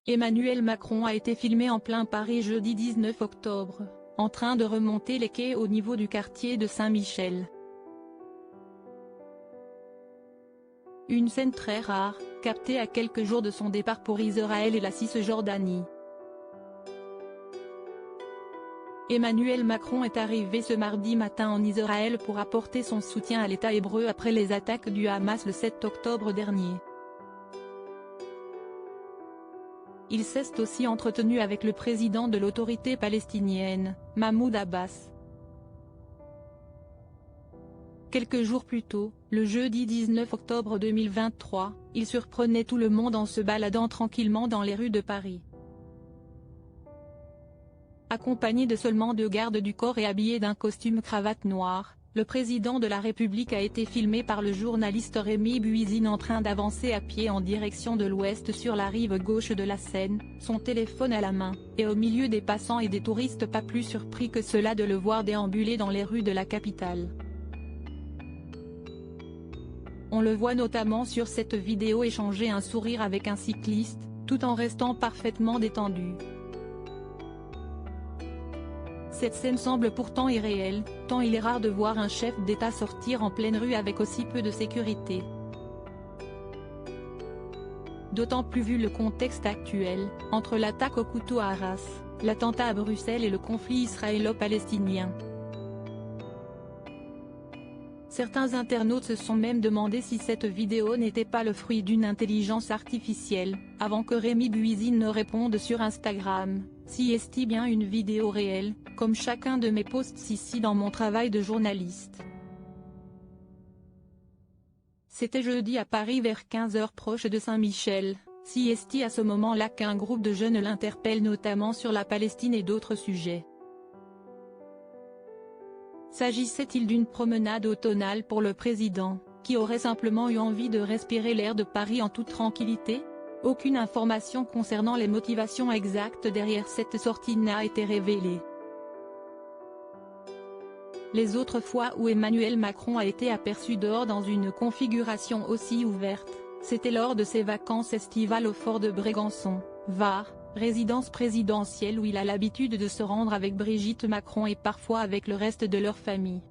Emmanuel Macron a été filmé en plein Paris jeudi 19 octobre, en train de remonter les quais au niveau du quartier de Saint-Michel. Une scène très rare, captée à quelques jours de son départ pour Israël et la Cisjordanie. Emmanuel Macron est arrivé ce mardi matin en Israël pour apporter son soutien à l'État hébreu après les attaques du Hamas le 7 octobre dernier. Il s'est aussi entretenu avec le président de l'autorité palestinienne, Mahmoud Abbas. Quelques jours plus tôt, le jeudi 19 octobre 2023, il surprenait tout le monde en se baladant tranquillement dans les rues de Paris. Accompagné de seulement 2 gardes du corps et habillé d'un costume cravate noire, le président de la République a été filmé par le journaliste Rémi Buisine en train d'avancer à pied en direction de l'ouest sur la rive gauche de la Seine, son téléphone à la main, et au milieu des passants et des touristes pas plus surpris que cela de le voir déambuler dans les rues de la capitale. On le voit notamment sur cette vidéo échanger un sourire avec un cycliste, tout en restant parfaitement détendu. Cette scène semble pourtant irréelle, tant il est rare de voir un chef d'État sortir en pleine rue avec aussi peu de sécurité. D'autant plus vu le contexte actuel, entre l'attaque au couteau à Arras, l'attentat à Bruxelles et le conflit israélo-palestinien. Certains internautes se sont même demandé si cette vidéo n'était pas le fruit d'une intelligence artificielle, avant que Rémi Buisine ne réponde sur Instagram, si est-ce bien une vidéo réelle, comme chacun de mes posts ici dans mon travail de journaliste. C'était jeudi à Paris vers 15h proche de Saint-Michel, si est à ce moment-là qu'un groupe de jeunes l'interpelle notamment sur la Palestine et d'autres sujets. S'agissait-il d'une promenade automnale pour le président, qui aurait simplement eu envie de respirer l'air de Paris en toute tranquillité? Aucune information concernant les motivations exactes derrière cette sortie n'a été révélée. Les autres fois où Emmanuel Macron a été aperçu dehors dans une configuration aussi ouverte, c'était lors de ses vacances estivales au fort de Brégançon, Var, résidence présidentielle où il a l'habitude de se rendre avec Brigitte Macron et parfois avec le reste de leur famille.